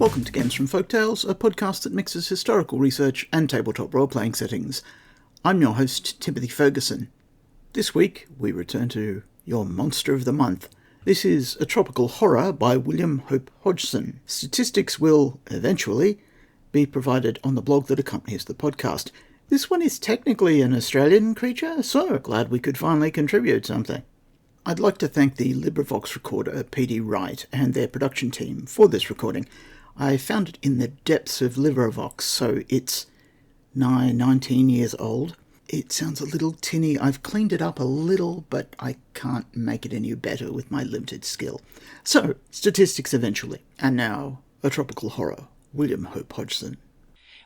Welcome to Games from Folktales, a podcast that mixes historical research and tabletop role-playing settings. I'm your host, Timothy Ferguson. This week, we return to your Monster of the Month. This is a tropical horror by William Hope Hodgson. Statistics will, eventually, be provided on the blog that accompanies the podcast. This one is technically an Australian creature, so glad we could finally contribute something. I'd like to thank the LibriVox recorder, PD Wright, and their production team for this recording. I found it in the depths of LibriVox, so it's nigh 19 years old. It sounds a little tinny. I've cleaned it up a little, but I can't make it any better with my limited skill. So, statistics eventually. And now, a tropical horror, William Hope Hodgson.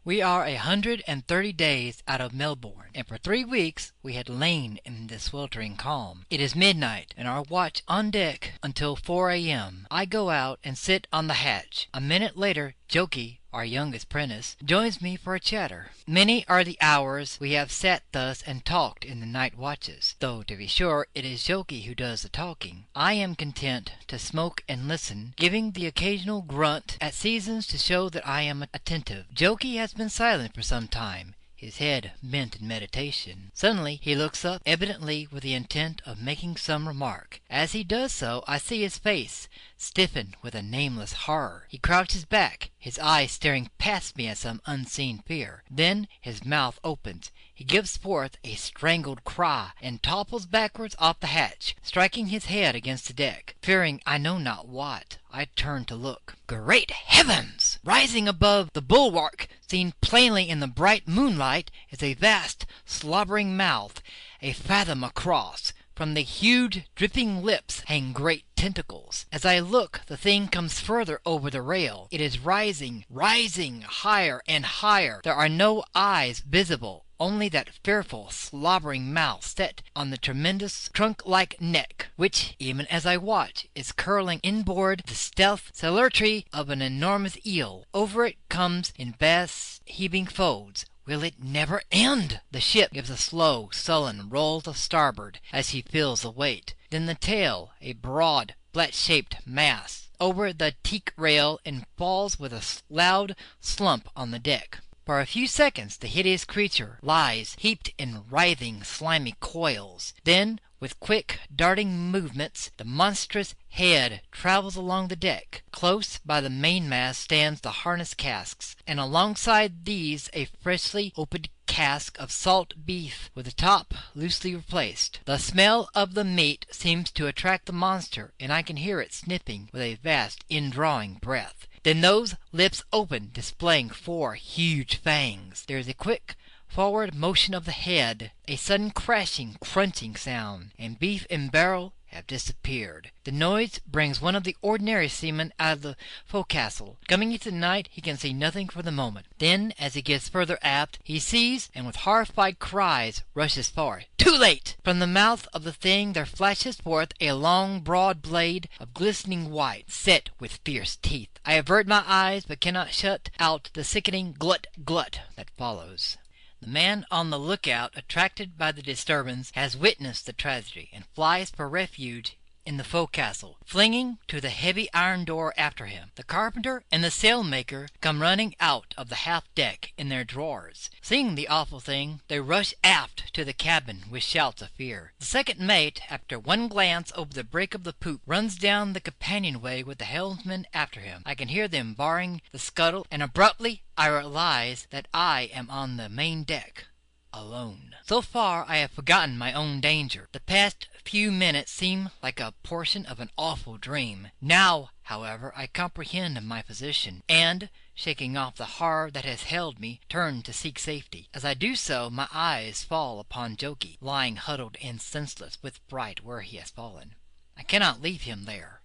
We are 130 days out of Melbourne, and for 3 weeks we had lain in the sweltering calm. It is midnight, and our watch on deck until 4 a.m. I go out and sit on the hatch. A minute later, Jokey, our youngest apprentice, joins me for a chatter. Many are the hours we have sat thus and talked in the night watches, though to be sure it is Jokey who does the talking. I am content to smoke and listen, giving the occasional grunt at seasons to show that I am attentive. Jokey has been silent for some time, his head bent in meditation. Suddenly he looks up, evidently with the intent of making some remark. As he does so, I see his face stiffen with a nameless horror. He crouches back, his eyes staring past me at some unseen fear. Then his mouth opens. He gives forth a strangled cry and topples backwards off the hatch, striking his head against the deck. Fearing I know not what, I turn to look. Great heavens! Rising above the bulwark, seen plainly in the bright moonlight, is a vast, slobbering mouth, a fathom across. From the huge, dripping lips hang great tentacles. As I look, the thing comes further over the rail. It is rising higher and higher. There are no eyes visible, only that fearful, slobbering mouth set on the tremendous trunk-like neck, which, even as I watch, is curling inboard the stealth celerity of an enormous eel. Over it comes in vast heaving folds. Will it never end? The ship gives a slow, sullen roll to starboard as she feels the weight. Then the tail, a broad, flat-shaped mass, over the teak rail and falls with a loud slump on the deck. For a few seconds the hideous creature lies heaped in writhing, slimy coils. Then, with quick, darting movements, the monstrous head travels along the deck. Close by the mainmast stands the harness casks, and alongside these a freshly opened cask of salt beef with the top loosely replaced. The smell of the meat seems to attract the monster, and I can hear it sniffing with a vast indrawing breath. Then those lips open, displaying 4 huge fangs. There is a quick forward motion of the head, a sudden crashing, crunching sound, and beef and barrel have disappeared. The noise brings one of the ordinary seamen out of the forecastle. Coming into the night, he can see nothing for the moment. Then, as he gets further aft, he sees, and with horrified cries rushes forward. Too late! From the mouth of the thing there flashes forth a long, broad blade of glistening white, set with fierce teeth. I avert my eyes, but cannot shut out the sickening glut, glut that follows. The man on the lookout, attracted by the disturbance, has witnessed the tragedy, and flies for refuge in the forecastle, flinging to the heavy iron door after him. The carpenter and the sailmaker come running out of the half-deck in their drawers. Seeing the awful thing, they rush aft to the cabin with shouts of fear. The second mate, after one glance over the break of the poop, runs down the companionway with the helmsman after him. I can hear them barring the scuttle, and abruptly I realize that I am on the main deck, alone. So far I have forgotten my own danger. The past few minutes seem like a portion of an awful dream. Now, however, I comprehend my position, and, shaking off the horror that has held me, turn to seek safety. As I do so, my eyes fall upon Jokey, lying huddled and senseless with fright where he has fallen. I cannot leave him there.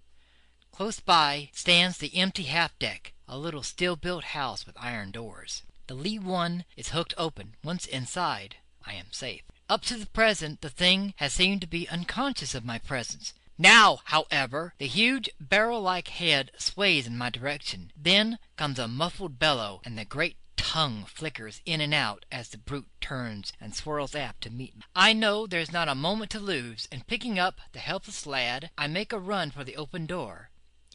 Close by stands the empty half-deck, a little still-built house with iron doors. The lee one is hooked open. Once inside, I am safe. Up to the present, the thing has seemed to be unconscious of my presence. Now, however, the huge barrel-like head sways in my direction. Then comes a muffled bellow, and the great tongue flickers in and out as the brute turns and swirls aft to meet me. I know there's not a moment to lose, and picking up the helpless lad, I make a run for the open door.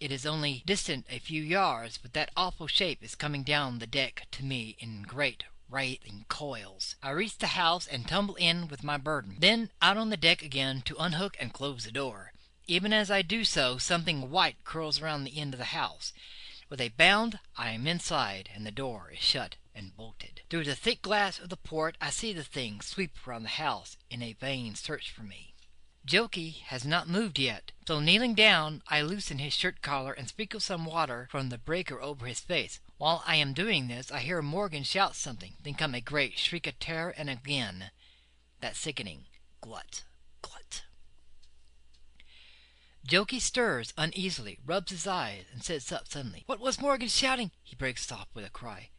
It is only distant a few yards, but that awful shape is coming down the deck to me in great writhing coils. I reach the house and tumble in with my burden, then out on the deck again to unhook and close the door. Even as I do so, something white curls around the end of the house. With a bound, I am inside, and the door is shut and bolted. Through the thick glass of the port, I see the thing sweep around the house in a vain search for me. Jokey has not moved yet, so kneeling down, I loosen his shirt collar and sprinkle some water from the breaker over his face. While I am doing this, I hear Morgan shout something, then come a great shriek of terror, and again that sickening glut, glut. Jokey stirs uneasily, rubs his eyes, and sits up suddenly. "What was Morgan shouting?" he breaks off with a cry.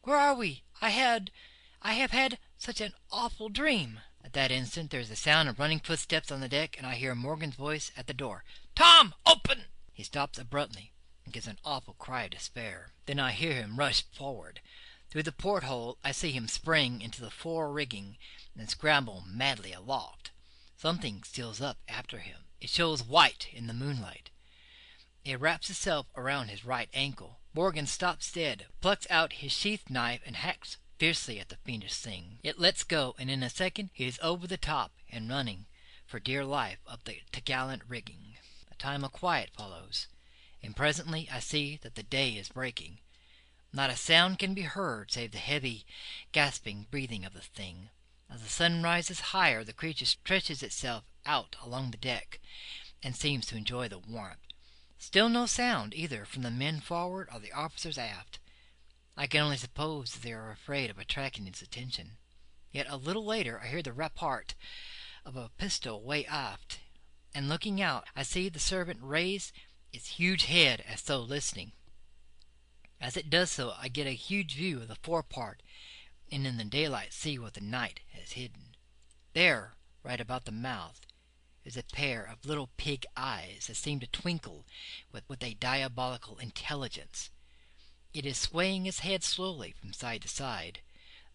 "Where are we? I have had such an awful dream." At that instant there is a sound of running footsteps on the deck, and I hear Morgan's voice at the door. "Tom, open!" He stops abruptly and gives an awful cry of despair. Then I hear him rush forward. Through the porthole I see him spring into the fore rigging and scramble madly aloft. Something steals up after him. It shows white in the moonlight. It wraps itself around his right ankle. Morgan stops dead, plucks out his sheath knife, and hacks fiercely at the fiendish thing. It lets go, and in a second he is over the top and running for dear life up the topgallant rigging. A time of quiet follows, and presently I see that the day is breaking. Not a sound can be heard save the heavy, gasping breathing of the thing. As the sun rises higher, the creature stretches itself out along the deck and seems to enjoy the warmth. Still no sound either from the men forward or the officers aft. I can only suppose that they are afraid of attracting its attention. Yet a little later I hear the report of a pistol way aft, and looking out I see the servant raise its huge head as though listening. As it does so I get a huge view of the forepart, and in the daylight see what the night has hidden. There, right about the mouth, is a pair of little pig eyes that seem to twinkle with a diabolical intelligence. It is swaying its head slowly from side to side.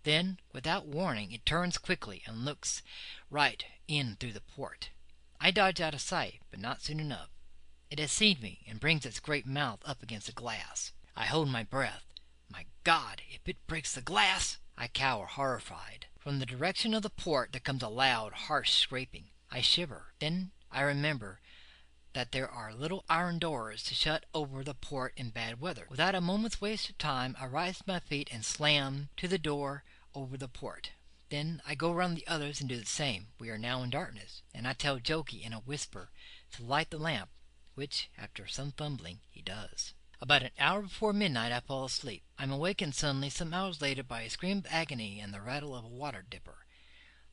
Then, without warning, it turns quickly and looks right in through the port. I dodge out of sight, but not soon enough. It has seen me and brings its great mouth up against the glass. I hold my breath. My God, if it breaks the glass! I cower horrified. From the direction of the port there comes a loud, harsh scraping. I shiver. Then I remember that there are little iron doors to shut over the port in bad weather. Without a moment's waste of time, I rise to my feet and slam to the door over the port. Then I go round the others and do the same. We are now in darkness, and I tell Jokey in a whisper to light the lamp, which, after some fumbling, he does. About an hour before midnight I fall asleep. I am awakened suddenly some hours later by a scream of agony and the rattle of a water dipper.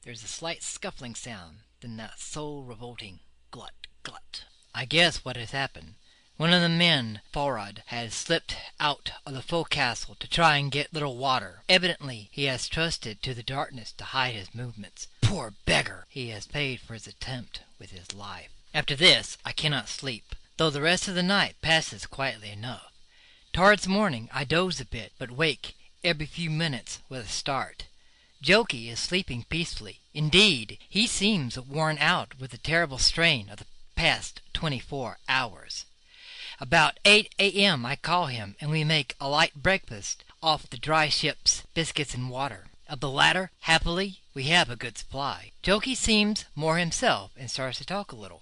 There is a slight scuffling sound, then that soul-revolting glut, glut. I guess what has happened. One of the men for'ard has slipped out of the forecastle to try and get little water. Evidently he has trusted to the darkness to hide his movements. Poor beggar! He has paid for his attempt with his life. After this I cannot sleep, though the rest of the night passes quietly enough. Towards morning I doze a bit, but wake every few minutes with a start. Jokey is sleeping peacefully. Indeed, he seems worn out with the terrible strain of the past 24 hours. About 8 a.m. I call him, and we make a light breakfast off the dry ship's biscuits and water. Of the latter, happily, we have a good supply. Jokey seems more himself and starts to talk a little,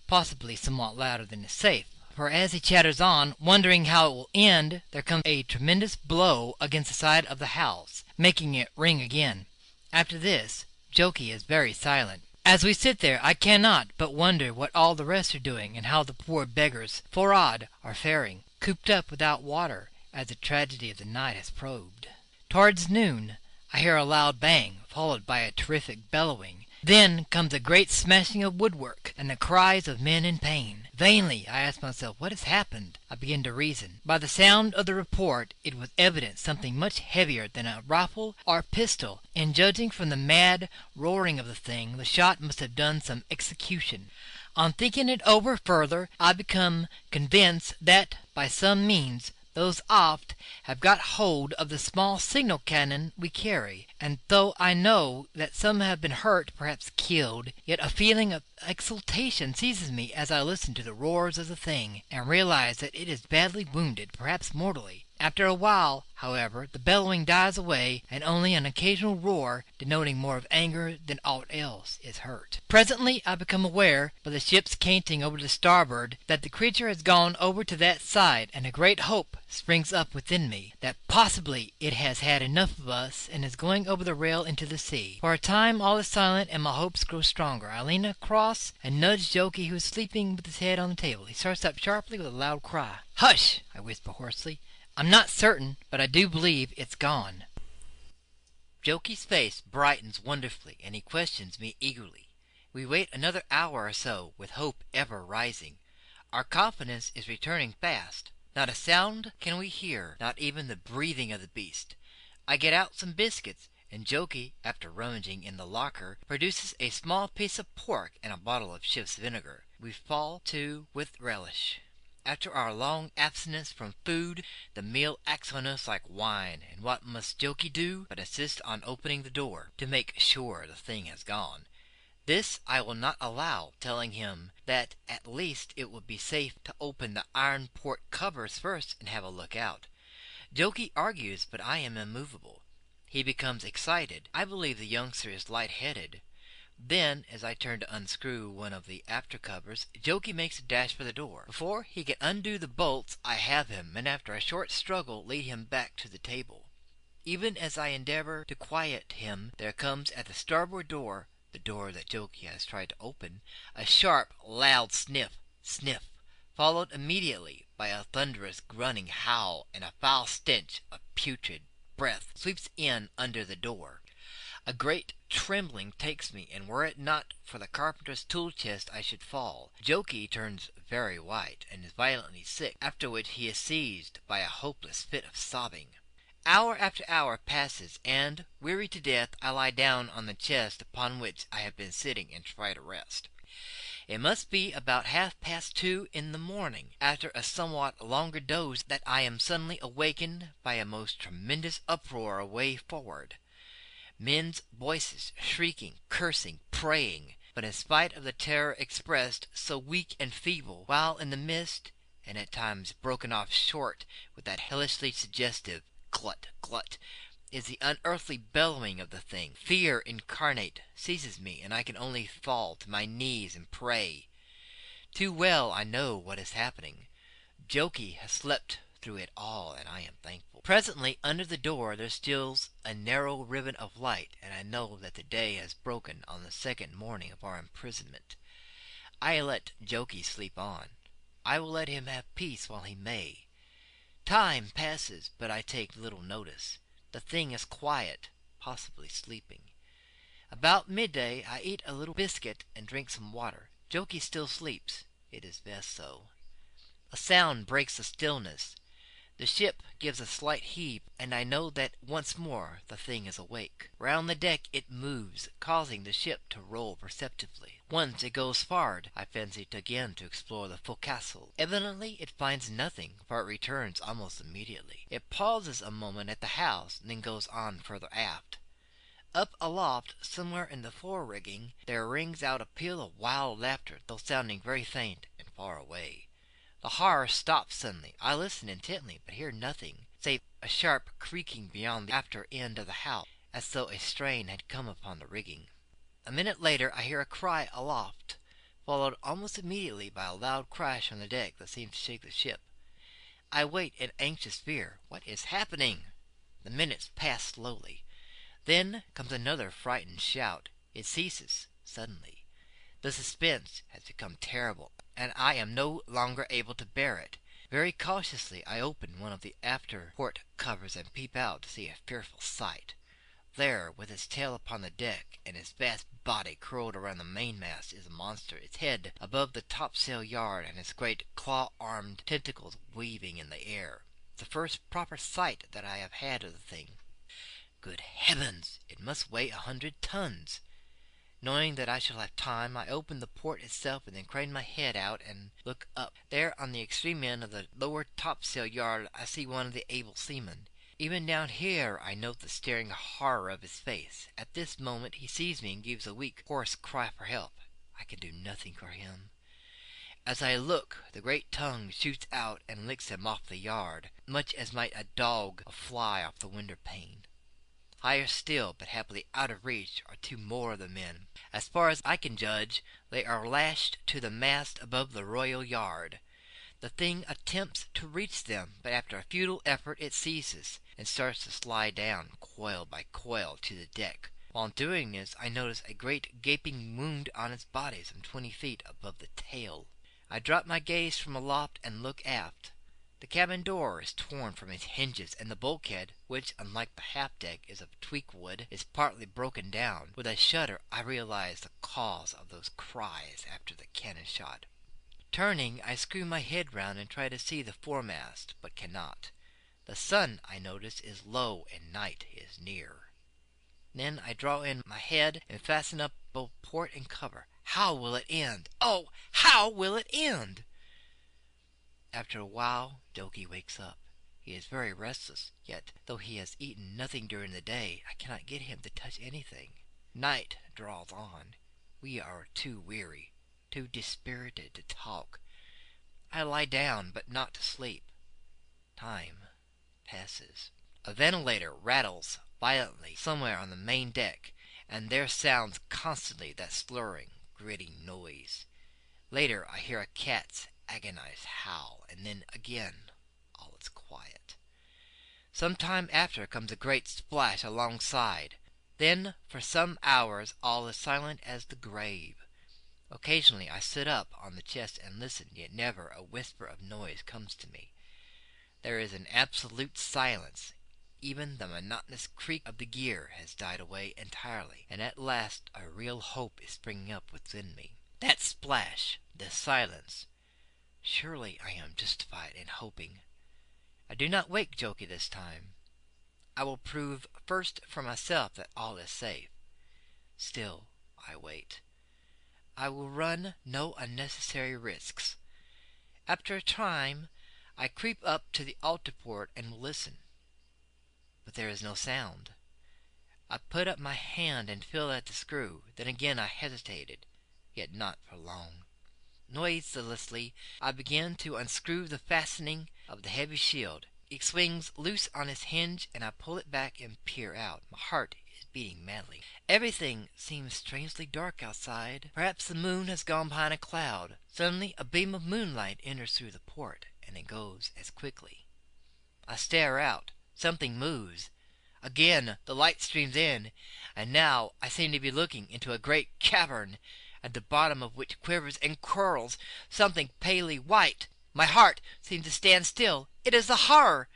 possibly somewhat louder than is safe, for as he chatters on, wondering how it will end, there comes a tremendous blow against the side of the house, making it ring again. After this, Jokey is very silent. As we sit there, I cannot but wonder what all the rest are doing, and how the poor beggars for'ard are faring, cooped up without water, as the tragedy of the night has probed. Towards noon, I hear a loud bang, followed by a terrific bellowing. Then comes a great smashing of woodwork, and the cries of men in pain. Vainly I ask myself what has happened. I begin to reason. By the sound of the report, it was evident something much heavier than a rifle or pistol, and judging from the mad roaring of the thing, the shot must have done some execution. On thinking it over further, I become convinced that, by some means, Those aft have got hold of the small signal cannon we carry, and though I know that some have been hurt, perhaps killed, yet a feeling of exultation seizes me as I listen to the roars of the thing, and realize that it is badly wounded, perhaps mortally. After a while, however, the bellowing dies away, and only an occasional roar, denoting more of anger than aught else, is heard. Presently I become aware, by the ship's canting over to starboard, that the creature has gone over to that side, and a great hope springs up within me that possibly it has had enough of us and is going over the rail into the sea. For a time all is silent, and my hopes grow stronger. I lean across and nudge Jokey, who is sleeping with his head on the table. He starts up sharply with a loud cry. "Hush!" I whisper hoarsely. "I'm not certain, but I do believe it's gone." Jokey's face brightens wonderfully, and he questions me eagerly. We wait another hour or so, with hope ever rising. Our confidence is returning fast. Not a sound can we hear, not even the breathing of the beast. I get out some biscuits, and Jokey, after rummaging in the locker, produces a small piece of pork and a bottle of ship's vinegar. We fall to with relish. After our long abstinence from food, the meal acts on us like wine, and what must Jokey do but insist on opening the door, to make sure the thing has gone. This I will not allow, telling him that at least it would be safe to open the iron port covers first and have a look out. Jokey argues, but I am immovable. He becomes excited. I believe the youngster is light-headed. Then, as I turn to unscrew one of the after covers, Jokey makes a dash for the door. Before he can undo the bolts, I have him, and after a short struggle lead him back to the table. Even as I endeavor to quiet him, there comes at the starboard door, the door that Jokey has tried to open, a sharp, loud sniff, sniff, followed immediately by a thunderous grunting howl, and a foul stench of putrid breath sweeps in under the door. A great trembling takes me, and were it not for the carpenter's tool chest I should fall. Jokey turns very white, and is violently sick, after which he is seized by a hopeless fit of sobbing. Hour after hour passes, and, weary to death, I lie down on the chest upon which I have been sitting and try to rest. It must be about 2:30 in the morning, after a somewhat longer doze, that I am suddenly awakened by a most tremendous uproar away forward. Men's voices shrieking, cursing, praying, but in spite of the terror expressed, so weak and feeble, while in the midst, and at times broken off short with that hellishly suggestive glut, glut, is the unearthly bellowing of the thing. Fear incarnate seizes me, and I can only fall to my knees and pray. Too well I know what is happening. Jokey has slept through it all, and I am thankful. Presently, under the door there steals a narrow ribbon of light, and I know that the day has broken on the second morning of our imprisonment. I let Jokey sleep on. I will let him have peace while he may. Time passes, but I take little notice. The thing is quiet, possibly sleeping. About midday I eat a little biscuit and drink some water. Jokey still sleeps. It is best so. A sound breaks the stillness. The ship gives a slight heave, and I know that once more the thing is awake. Round the deck it moves, causing the ship to roll perceptibly. Once it goes forward, I fancy, again to explore the forecastle. Evidently it finds nothing, for it returns almost immediately. It pauses a moment at the house, and then goes on further aft. Up aloft, somewhere in the fore-rigging, there rings out a peal of wild laughter, though sounding very faint and far away. The horror stops suddenly. I listen intently, but hear nothing, save a sharp creaking beyond the after end of the house, as though a strain had come upon the rigging. A minute later I hear a cry aloft, followed almost immediately by a loud crash on the deck that seems to shake the ship. I wait in anxious fear. What is happening? The minutes pass slowly. Then comes another frightened shout. It ceases suddenly. The suspense has become terrible, and I am no longer able to bear it. Very cautiously I open one of the after port covers and peep out to see a fearful sight. There, with its tail upon the deck and its vast body curled around the mainmast, is a monster, its head above the topsail yard and its great claw-armed tentacles weaving in the air. The first proper sight that I have had of the thing. Good heavens! It must weigh 100 tons. Knowing that I shall have time, I open the port itself and then crane my head out and look up. There, on the extreme end of the lower topsail yard, I see one of the able seamen. Even down here I note the staring horror of his face. At this moment he sees me and gives a weak, hoarse cry for help. I can do nothing for him. As I look, the great tongue shoots out and licks him off the yard, much as might a dog a fly off the window pane. Higher still, but happily out of reach, are two more of the men. As far as I can judge, they are lashed to the mast above the royal yard. The thing attempts to reach them, but after a futile effort it ceases, and starts to slide down, coil by coil, to the deck. While doing this, I notice a great gaping wound on its body some 20 feet above the tail. I drop my gaze from aloft and look aft. The cabin door is torn from its hinges, and the bulkhead, which, unlike the half-deck, is of teakwood, is partly broken down. With a shudder I realize the cause of those cries after the cannon shot. Turning, I screw my head round and try to see the foremast, but cannot. The sun, I notice, is low and night is near. Then I draw in my head and fasten up both port and cover. How will it end? Oh, how will it end? After a while, Jokey wakes up. He is very restless, yet, though he has eaten nothing during the day, I cannot get him to touch anything. Night draws on. We are too weary, too dispirited to talk. I lie down, but not to sleep. Time passes. A ventilator rattles violently somewhere on the main deck, and there sounds constantly that slurring, gritting noise. Later I hear a cat's agonized howl, and then again all is quiet. Some time after comes a great splash alongside. Then for some hours all is silent as the grave. Occasionally I sit up on the chest and listen, yet never a whisper of noise comes to me. There is an absolute silence. Even the monotonous creak of the gear has died away entirely, and at last a real hope is springing up within me. That splash, this silence. Surely I am justified in hoping. I do not wake Jokey this time. I will prove first for myself that all is safe. Still I wait. I will run no unnecessary risks. After a time I creep up to the altar port and will listen. But there is no sound. I put up my hand and feel at the screw. Then again I hesitated, yet not for long. Noiselessly I begin to unscrew the fastening of the heavy shield. It swings loose on its hinge, and I pull it back and peer out. My heart is beating madly. Everything seems strangely dark outside. Perhaps the moon has gone behind a cloud. Suddenly a beam of moonlight enters through the port, and it goes as quickly. I stare out. Something moves. Again the light streams in, and now I seem to be looking into a great cavern, at the bottom of which quivers and curls something palely white. My heart seems to stand still. It is the horror!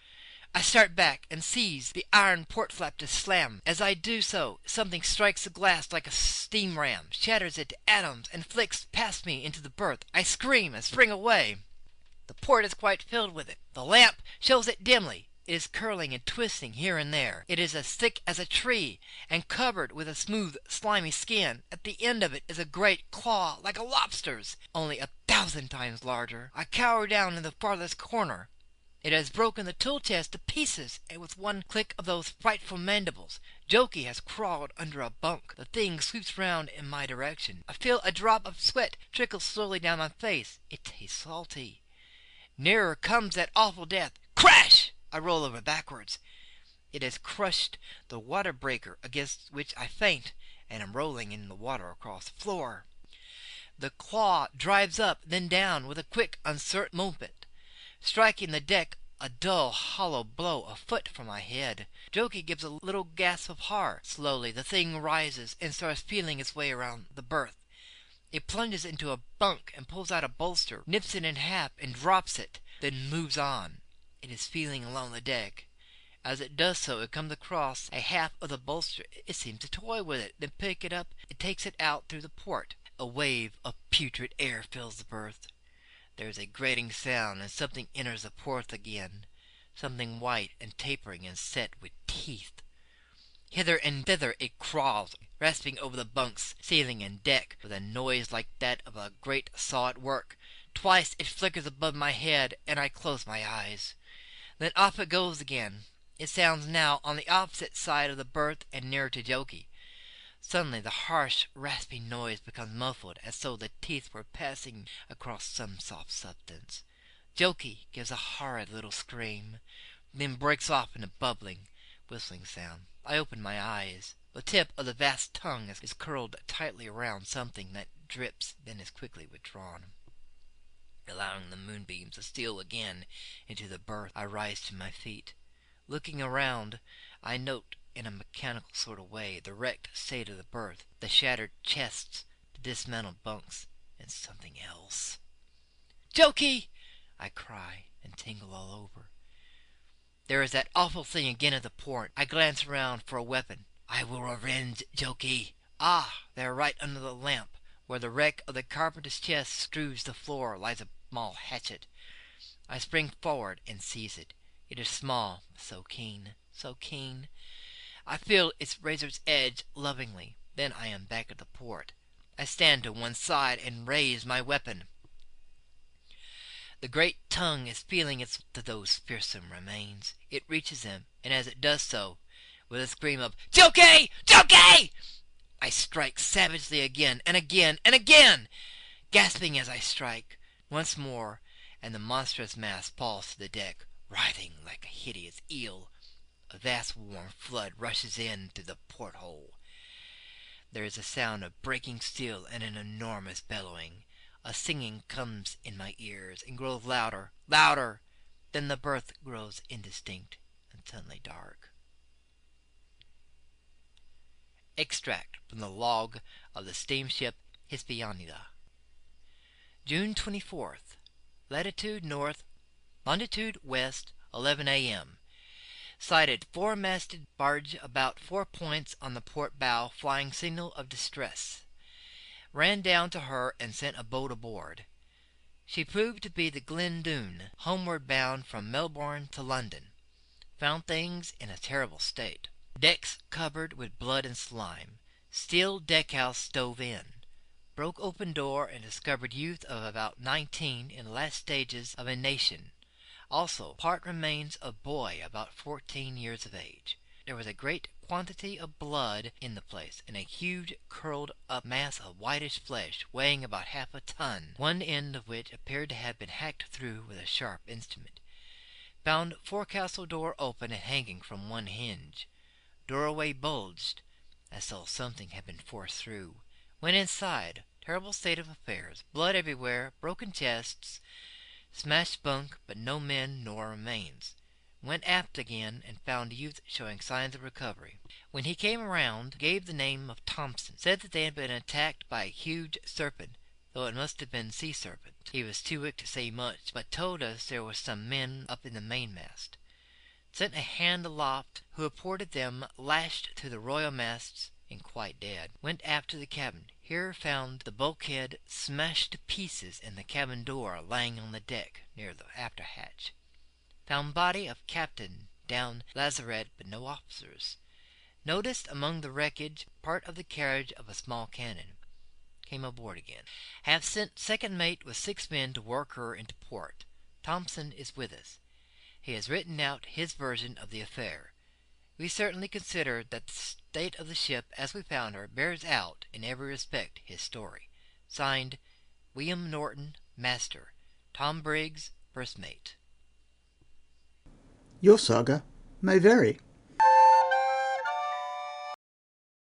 I start back and seize the iron port flap to slam. As I do so, something strikes the glass like a steam ram, shatters it to atoms, and flicks past me into the berth. I scream and spring away. The port is quite filled with it. The lamp shows it dimly. It is curling and twisting here and there. It is as thick as a tree, and covered with a smooth, slimy skin. At the end of it is a great claw, like a lobster's, only 1,000 times larger. I cower down in the farthest corner. It has broken the tool chest to pieces, and with one click of those frightful mandibles, Jokey has crawled under a bunk. The thing sweeps round in my direction. I feel a drop of sweat trickle slowly down my face. It tastes salty. Nearer comes that awful death. Crash! I roll over backwards. It has crushed the water breaker against which I faint, and am rolling in the water across the floor. The claw drives up, then down with a quick, uncertain movement, striking the deck a dull, hollow blow a foot from my head. Jokey gives a little gasp of horror. Slowly the thing rises and starts feeling its way around the berth. It plunges into a bunk and pulls out a bolster, nips it in half and drops it, then moves on. It is feeling along the deck. As it does so, it comes across a half of the bolster. It seems to toy with it, then pick it up and takes it out through the port. A wave of putrid air fills the berth. There is a grating sound, and something enters the port again, something white and tapering and set with teeth. Hither and thither it crawls, rasping over the bunks, ceiling, and deck with a noise like that of a great saw at work. Twice it flickers above my head, and I close my eyes. Then off it goes again. It sounds now on the opposite side of the berth and nearer to Jokey. Suddenly the harsh, rasping noise becomes muffled, as though the teeth were passing across some soft substance. Jokey gives a horrid little scream, then breaks off in a bubbling, whistling sound. I open my eyes. The tip of the vast tongue is curled tightly around something that drips, then is quickly withdrawn. Allowing the moonbeams to steal again into the berth, I rise to my feet. Looking around, I note in a mechanical sort of way the wrecked state of the berth, the shattered chests, the dismantled bunks, and something else. "Jokey!" I cry, and tingle all over. There is that awful thing again at the port. I glance around for a weapon. I will revenge Jokey. Ah, there, right under the lamp, where the wreck of the carpenter's chest strews the floor, lies a small hatchet. I spring forward and seize it. It is small, but so keen, so keen. I feel its razor's edge lovingly. Then I am back at the port. I stand to one side and raise my weapon. The great tongue is feeling its to those fearsome remains. It reaches them, and as it does so, with a scream of "Jokey! Jokey!" I strike savagely again and again and again, gasping as I strike. Once more, and the monstrous mass falls to the deck, writhing like a hideous eel. A vast warm flood rushes in through the porthole. There is a sound of breaking steel and an enormous bellowing. A singing comes in my ears and grows louder, louder. Then the berth grows indistinct and suddenly dark. Extract from the log of the steamship Hispaniola. June 24th. Latitude north, longitude west, 11 a.m. Sighted four-masted barge about 4 points on the port bow, flying signal of distress. Ran down to her and sent a boat aboard. She proved to be the Glendoon, homeward bound from Melbourne to London. Found things in a terrible state. Decks covered with blood and slime. Steel deckhouse stove in. Broke open door and discovered youth of about 19 in the last stages of inanition. Also part remains of boy about 14 years of age. There was a great quantity of blood in the place, and a huge curled up mass of whitish flesh weighing about half a ton, one end of which appeared to have been hacked through with a sharp instrument. Found forecastle door open and hanging from one hinge. Doorway bulged, as though something had been forced through. Went inside. Terrible state of affairs. Blood everywhere. Broken chests. Smashed bunk, but no men nor remains. Went aft again and found youth showing signs of recovery. When he came around, gave the name of Thompson. Said that they had been attacked by a huge serpent, though it must have been sea serpent. He was too weak to say much, but told us there were some men up in the mainmast. Sent a hand aloft, who reported them lashed to the royal masts and quite dead. Went aft to the cabin. Here found the bulkhead smashed to pieces and the cabin door lying on the deck near the after hatch. Found body of captain down lazarette, but no officers. Noticed among the wreckage part of the carriage of a small cannon. Came aboard again. Have sent second mate with 6 men to work her into port. Thompson is with us. He has written out his version of the affair. We certainly consider that the state of the ship as we found her bears out in every respect his story. Signed, William Norton, Master. Tom Briggs, First Mate. Your saga may vary.